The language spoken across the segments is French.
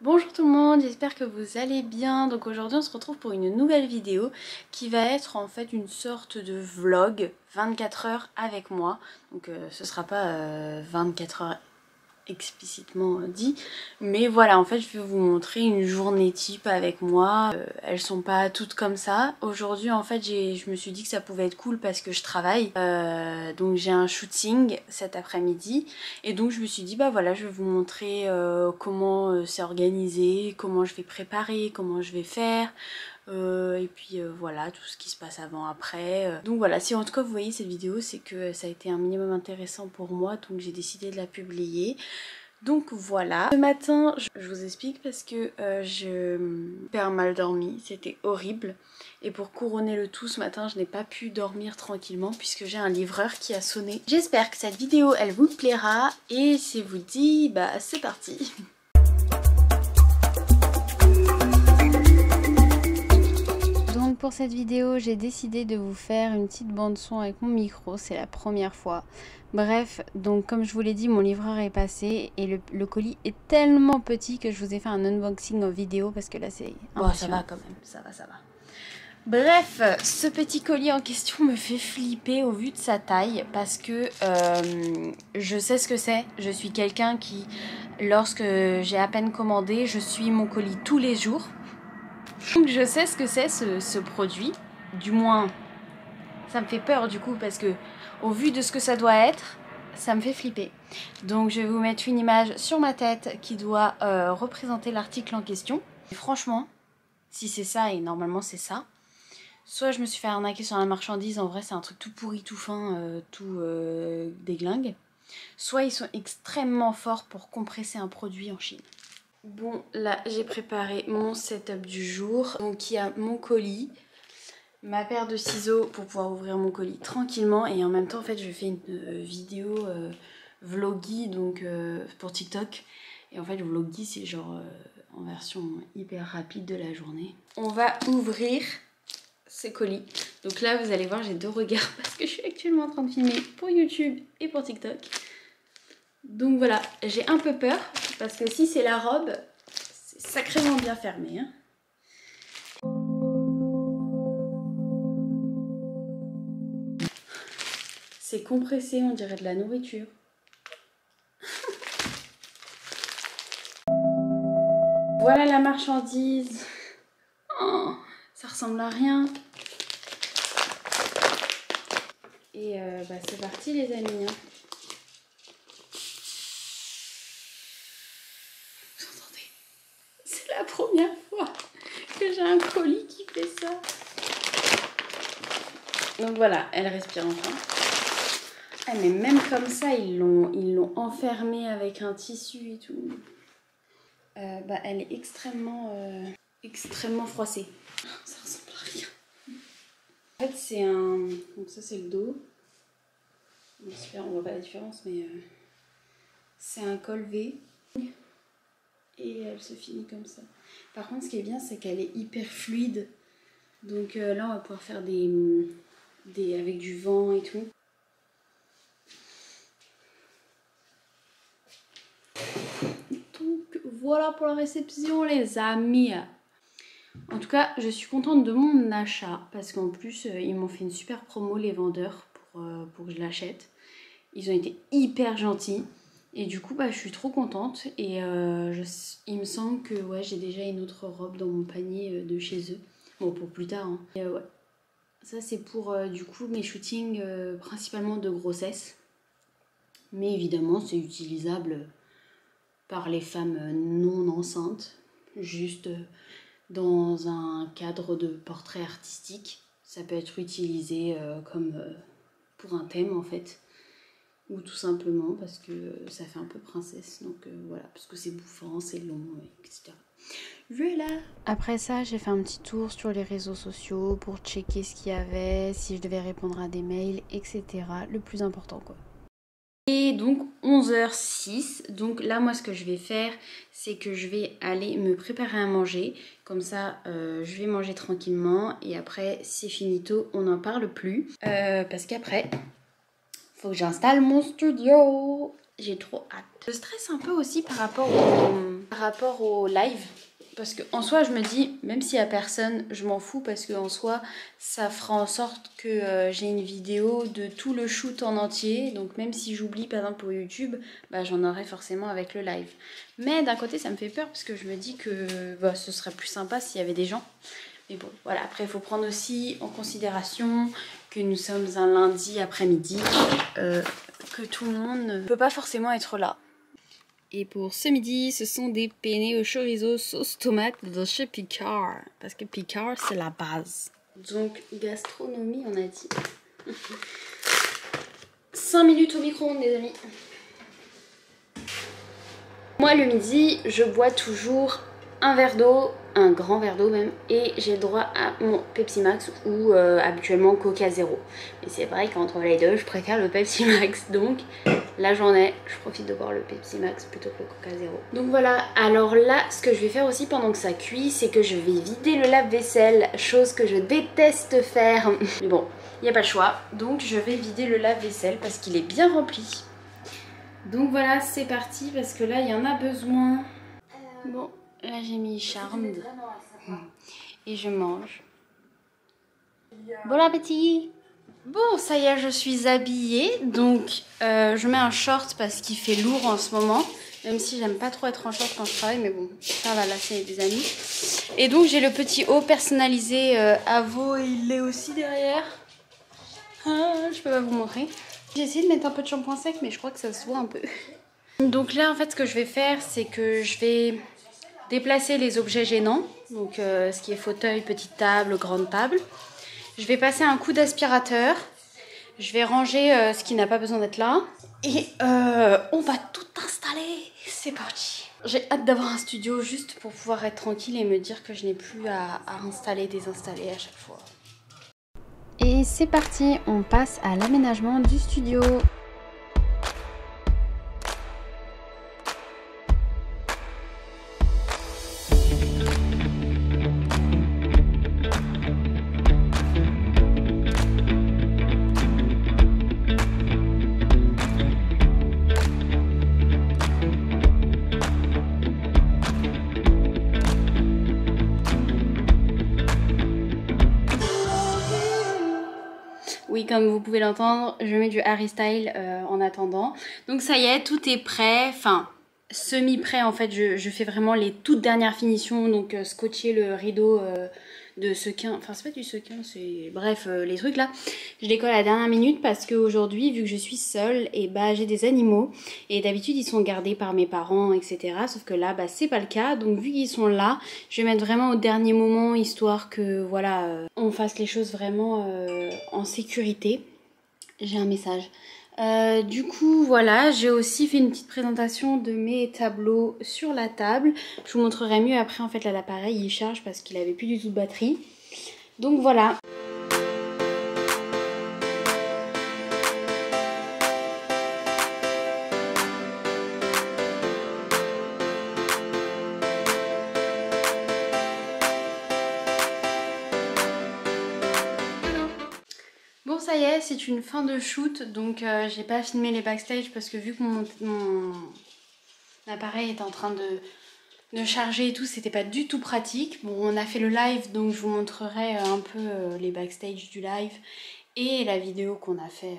Bonjour tout le monde, j'espère que vous allez bien. Donc aujourd'hui on se retrouve pour une nouvelle vidéo qui va être en fait une sorte de vlog 24 heures avec moi. Donc ce sera pas 24 heures explicitement dit, mais voilà, en fait je vais vous montrer une journée type avec moi. Elles sont pas toutes comme ça. Aujourd'hui en fait je me suis dit que ça pouvait être cool parce que je travaille, donc j'ai un shooting cet après-midi et donc je me suis dit bah voilà, je vais vous montrer comment c'est organisé, comment je vais préparer, comment je vais faire. Et puis voilà, tout ce qui se passe avant après. Donc voilà, si en tout cas vous voyez cette vidéo, c'est que ça a été un minimum intéressant pour moi, donc j'ai décidé de la publier. Donc voilà. Ce matin, je vous explique parce que je perds mal dormi, c'était horrible. Et pour couronner le tout, ce matin, je n'ai pas pu dormir tranquillement puisque j'ai un livreur qui a sonné. J'espère que cette vidéo, elle vous plaira. Et si vous dit, bah c'est parti. Donc pour cette vidéo, j'ai décidé de vous faire une petite bande son avec mon micro, c'est la première fois. Bref, donc comme je vous l'ai dit, mon livreur est passé et le colis est tellement petit que je vous ai fait un unboxing en vidéo parce que là c'est impressionnant. Bon, ça va quand même, ça va. Bref, ce petit colis en question me fait flipper au vu de sa taille parce que je sais ce que c'est. Je suis quelqu'un qui, lorsque j'ai à peine commandé, je suis mon colis tous les jours. Donc je sais ce que c'est ce produit, du moins ça me fait peur du coup parce que au vu de ce que ça doit être, ça me fait flipper. Donc je vais vous mettre une image sur ma tête qui doit représenter l'article en question. Et franchement, si c'est ça, et normalement c'est ça, soit je me suis fait arnaquer sur la marchandise, en vrai c'est un truc tout pourri, tout fin, tout déglingue, soit ils sont extrêmement forts pour compresser un produit en Chine. Bon, là j'ai préparé mon setup du jour. Donc il y a mon colis, ma paire de ciseaux pour pouvoir ouvrir mon colis tranquillement. Et en même temps en fait je fais une vidéo vloggy donc pour TikTok. Et en fait le vloggy c'est genre en version hyper rapide de la journée. On va ouvrir ces colis. Donc là vous allez voir, j'ai deux regards parce que je suis actuellement en train de filmer pour YouTube et pour TikTok. Donc voilà, j'ai un peu peur parce que si c'est la robe, c'est sacrément bien fermé. Hein. C'est compressé, on dirait de la nourriture. Voilà la marchandise. Oh, ça ressemble à rien. Et bah c'est parti les amis. Hein. Vous entendez? C'est la première fois que j'ai un colis qui fait ça. Donc voilà, elle respire enfin. Ah, mais même comme ça, ils l'ont enfermée avec un tissu et tout. Bah, elle est extrêmement froissée. Ça ressemble à rien. En fait, c'est un... Donc ça, c'est le dos. J'espère on voit pas la différence, mais... C'est un col V. Et elle se finit comme ça. Par contre, ce qui est bien, c'est qu'elle est hyper fluide. Donc là, on va pouvoir faire avec du vent et tout. Donc voilà pour la réception les amis. En tout cas je suis contente de mon achat parce qu'en plus ils m'ont fait une super promo les vendeurs pour que je l'achète. Ils ont été hyper gentils et du coup bah, je suis trop contente et il me semble que ouais, j'ai déjà une autre robe dans mon panier de chez eux. Bon pour plus tard hein. Et, ouais. Ça c'est pour du coup mes shootings principalement de grossesse. Mais évidemment c'est utilisable par les femmes non enceintes, juste dans un cadre de portrait artistique. Ça peut être utilisé comme pour un thème en fait, ou tout simplement parce que ça fait un peu princesse, donc voilà, parce que c'est bouffant, c'est long, etc. Voilà. Après ça, j'ai fait un petit tour sur les réseaux sociaux pour checker ce qu'il y avait, si je devais répondre à des mails, etc. Le plus important quoi. Et donc 11h06, donc là moi ce que je vais faire c'est que je vais aller me préparer à manger, comme ça je vais manger tranquillement et après c'est finito, on n'en parle plus parce qu'après faut que j'installe mon studio, j'ai trop hâte. Je stresse un peu aussi par rapport Par rapport au live, parce qu'en soi je me dis, même s'il n'y a personne, je m'en fous parce qu'en soi ça fera en sorte que j'ai une vidéo de tout le shoot en entier. Donc même si j'oublie par exemple pour YouTube, bah, j'en aurai forcément avec le live. Mais d'un côté ça me fait peur parce que je me dis que bah, ce serait plus sympa s'il y avait des gens. Mais bon, voilà, après il faut prendre aussi en considération que nous sommes un lundi après-midi, que tout le monde ne peut pas forcément être là. Et pour ce midi, ce sont des penne au chorizo sauce tomate de chez Picard. Parce que Picard, c'est la base. Donc, gastronomie, on a dit. 5 minutes au micro-ondes, les amis. Moi, le midi, je bois toujours un verre d'eau, un grand verre d'eau même, et j'ai le droit à mon Pepsi Max ou habituellement Coca Zéro. Mais c'est vrai qu'entre les deux, je préfère le Pepsi Max, donc la journée, je profite de boire le Pepsi Max plutôt que le Coca Zéro. Donc voilà, alors là, ce que je vais faire aussi pendant que ça cuit, c'est que je vais vider le lave-vaisselle, chose que je déteste faire. Mais bon, il n'y a pas le choix, donc je vais vider le lave-vaisselle parce qu'il est bien rempli. Donc voilà, c'est parti parce que là, il y en a besoin. Bon. Là j'ai mis Charmed et je mange. Bon appétit! Bon, ça y est, je suis habillée. Donc je mets un short parce qu'il fait lourd en ce moment. Même si j'aime pas trop être en short quand je travaille. Mais bon, ça va, là c'est des amis. Et donc j'ai le petit haut personnalisé Avo et il l'est aussi derrière. Je peux pas vous montrer. J'ai essayé de mettre un peu de shampoing sec mais je crois que ça se voit un peu. Donc là en fait ce que je vais faire c'est que je vais déplacer les objets gênants, donc ce qui est fauteuil, petite table, grande table. Je vais passer un coup d'aspirateur. Je vais ranger ce qui n'a pas besoin d'être là. Et on va tout installer. C'est parti. J'ai hâte d'avoir un studio juste pour pouvoir être tranquille et me dire que je n'ai plus à installer, désinstaller à chaque fois. Et c'est parti, on passe à l'aménagement du studio. Oui, comme vous pouvez l'entendre, je mets du Harry Style en attendant. Donc ça y est, tout est prêt, enfin semi-prêt en fait. Je fais vraiment les toutes dernières finitions, donc scotcher le rideau de sequin, enfin c'est pas du sequin, c'est bref les trucs là. Je les colle à la dernière minute parce qu'aujourd'hui, vu que je suis seule, et bah j'ai des animaux et d'habitude ils sont gardés par mes parents, etc. Sauf que là, bah c'est pas le cas, donc vu qu'ils sont là, je vais mettre vraiment au dernier moment histoire que voilà, on fasse les choses vraiment en sécurité. J'ai un message. Du coup voilà, j'ai aussi fait une petite présentation de mes tableaux sur la table. Je vous montrerai mieux après, en fait là l'appareil il charge parce qu'il avait plus du tout de batterie. Donc voilà. Bon ça y est, c'est une fin de shoot, donc j'ai pas filmé les backstage parce que vu que mon appareil est en train de charger et tout, c'était pas du tout pratique. Bon, on a fait le live, donc je vous montrerai un peu les backstage du live et la vidéo qu'on a fait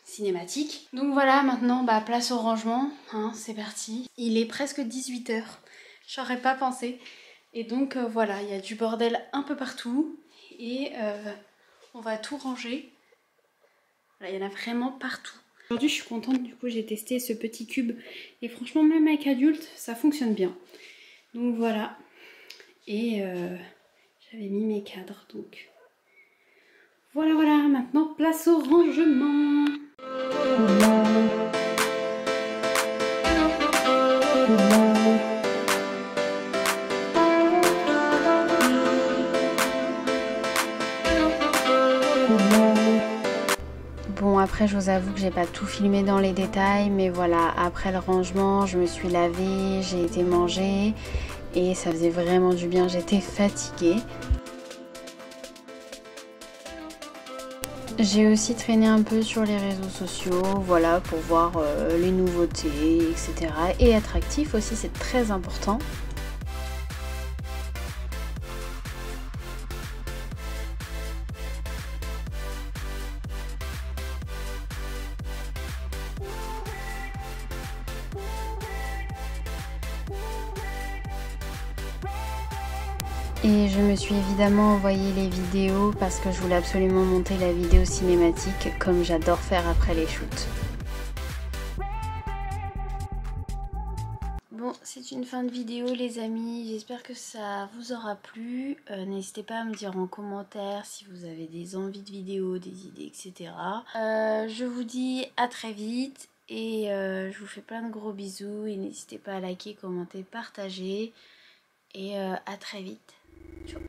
cinématique. Donc voilà, maintenant bah place au rangement, hein, c'est parti. Il est presque 18 h, j'aurais pas pensé. Et donc voilà, il y a du bordel un peu partout et on va tout ranger. Là, il y en a vraiment partout. Aujourd'hui, je suis contente, du coup, j'ai testé ce petit cube. Et franchement, même avec adulte, ça fonctionne bien. Donc voilà. Et j'avais mis mes cadres, donc... Voilà, voilà. Maintenant, place au rangement. Bon, après je vous avoue que j'ai pas tout filmé dans les détails, mais voilà, après le rangement, je me suis lavée, j'ai été manger et ça faisait vraiment du bien, j'étais fatiguée. J'ai aussi traîné un peu sur les réseaux sociaux, voilà, pour voir les nouveautés, etc. Et être actif aussi, c'est très important. Et je me suis évidemment envoyé les vidéos parce que je voulais absolument monter la vidéo cinématique comme j'adore faire après les shoots. Bon, c'est une fin de vidéo les amis, j'espère que ça vous aura plu. N'hésitez pas à me dire en commentaire si vous avez des envies de vidéos, des idées, etc. Je vous dis à très vite et je vous fais plein de gros bisous et n'hésitez pas à liker, commenter, partager et à très vite. Ciao.